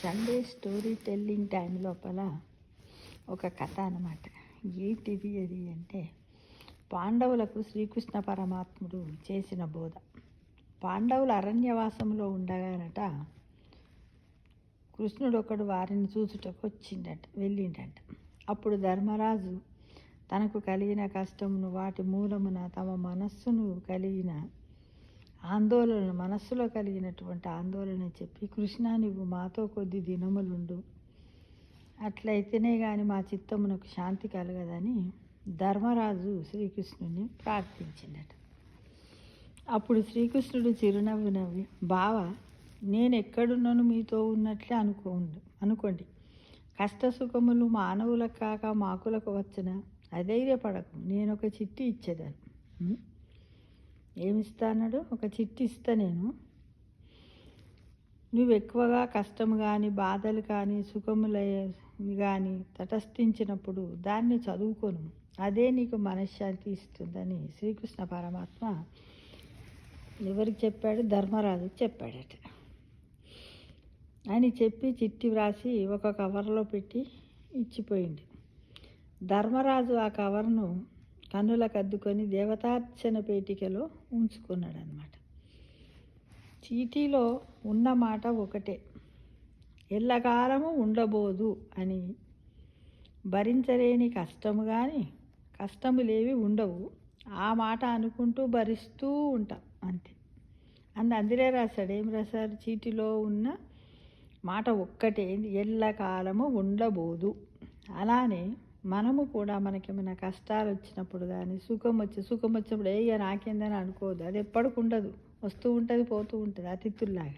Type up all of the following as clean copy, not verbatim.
Sunday story telling time లోపల ఒక కథ అన్నమాట. ఏంటిది అది అంటే, పాండవులకు శ్రీకృష్ణ పరమాత్ముడు చేసిన బోధ. పాండవులు అరణ్యవాసంలో ఉండగానట కృష్ణుడు ఒకడు వారిని చూచుటకు వెళ్ళిండట. అప్పుడు ధర్మరాజు తనకు కలిగిన కష్టమును, వాటి మూలమున తమ మనస్సులో కలిగినటువంటి ఆందోళన చెప్పి, కృష్ణ నువ్వు మాతో కొద్ది దినములుండు, అట్లయితేనే కానీ మా చిత్తమునకు శాంతి కలగదని ధర్మరాజు శ్రీకృష్ణుని ప్రార్థించిందట. అప్పుడు శ్రీకృష్ణుడు చిరునవ్వు నవ్వి, బావ, నేను ఎక్కడున్నాను మీతో ఉన్నట్లే అనుకోండి. కష్టసుఖములు మానవులకు కాక మాకులకు వచ్చిన అధైర్యపడకు, నేను ఒక చిట్టి ఇచ్చేదాన్ని. ఏమిస్తాడు? ఒక చిట్టి ఇస్తా నేను. నువ్వు ఎక్కువగా కష్టము కానీ, బాధలు కానీ, సుఖములు కానీ తటస్థించినప్పుడు దాన్ని చదువుకోను, అదే నీకు మనశ్శాంతి ఇస్తుందని శ్రీకృష్ణ పరమాత్మ ఎవరికి చెప్పాడు? ధర్మరాజుకి చెప్పాడట. అని చెప్పి చిట్టి వ్రాసి ఒక కవర్లో పెట్టి ఇచ్చిపోయింది. ధర్మరాజు ఆ కవర్ను కన్నులకు అద్దుకొని దేవతార్చన పేటికలో ఉంచుకున్నాడు అన్నమాట. చీటీలో ఉన్న మాట ఒకటే, ఎల్లకాలము ఉండబోదు అని. భరించలేని కష్టము కానీ కష్టములేవి ఉండవు, ఆ మాట అనుకుంటూ భరిస్తూ ఉంటాం అంతే. అందులో రాశాడు. ఏం రాశారు? చీటిలో ఉన్న మాట ఒక్కటే, ఎల్లకాలము ఉండబోదు. అలానే మనము కూడా మనకేమైనా కష్టాలు వచ్చినప్పుడు కానీ, సుఖం వచ్చినప్పుడు ఇక నాకేందని అనుకోదు. అది ఎప్పటికి ఉండదు, వస్తూ ఉంటుంది, పోతూ ఉంటుంది, అతిథుల్లాగా.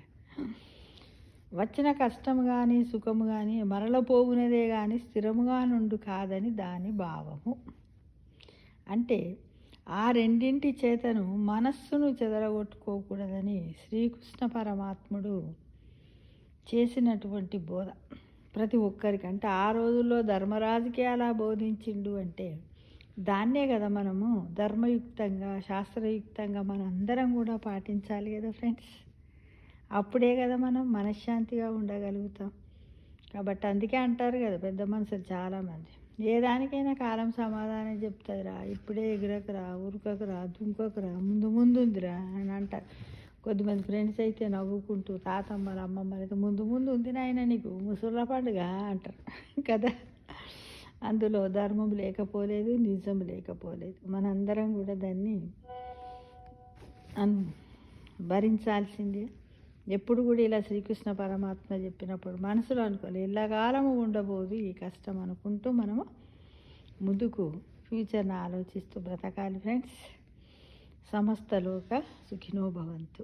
వచ్చిన కష్టము కానీ సుఖము కానీ మరల పోవునదే కానీ స్థిరముగా నుండు కాదని దాని భావము. అంటే ఆ రెండింటి చేతను మనస్సును చెదరగొట్టుకోకూడదని శ్రీకృష్ణ పరమాత్ముడు చేసినటువంటి బోధ ప్రతి ఒక్కరికి. అంటే ఆ రోజుల్లో ధర్మరాజుకి అలా బోధించిండు అంటే దాన్నే కదా మనము ధర్మయుక్తంగా, శాస్త్రయుక్తంగా మనందరం కూడా పాటించాలి కదా ఫ్రెండ్స్. అప్పుడే కదా మనం మనశ్శాంతిగా ఉండగలుగుతాం. కాబట్టి అందుకే అంటారు కదా పెద్ద మనుషులు చాలామంది, ఏ దానికైనా కాలం సమాధానం చెప్తుందిరా, ఇప్పుడే ఎగురకురా, ఉరకకురా, దుంకకురా, ముందుందిరా అని అంటారు. కొద్దిమంది ఫ్రెండ్స్ అయితే నవ్వుకుంటూ, తాతమ్మలు అమ్మమ్మలు అయితే ముందు ఉంది నాయన నీకు ముసళ్ళ పండుగ అంటారు కదా. అందులో ధర్మం లేకపోలేదు, నిజం లేకపోలేదు. మనందరం కూడా దాన్ని భరించాల్సిందే. ఎప్పుడు కూడా ఇలా శ్రీకృష్ణ పరమాత్మ చెప్పినప్పుడు మనసులో అనుకోవాలి, ఎల్లకాలము ఉండబోదు ఈ కష్టం అనుకుంటూ మనము ముందుకు ఫ్యూచర్ని ఆలోచిస్తూ బ్రతకాలి ఫ్రెండ్స్. సమస్తలోక సుఖినో భవంతు.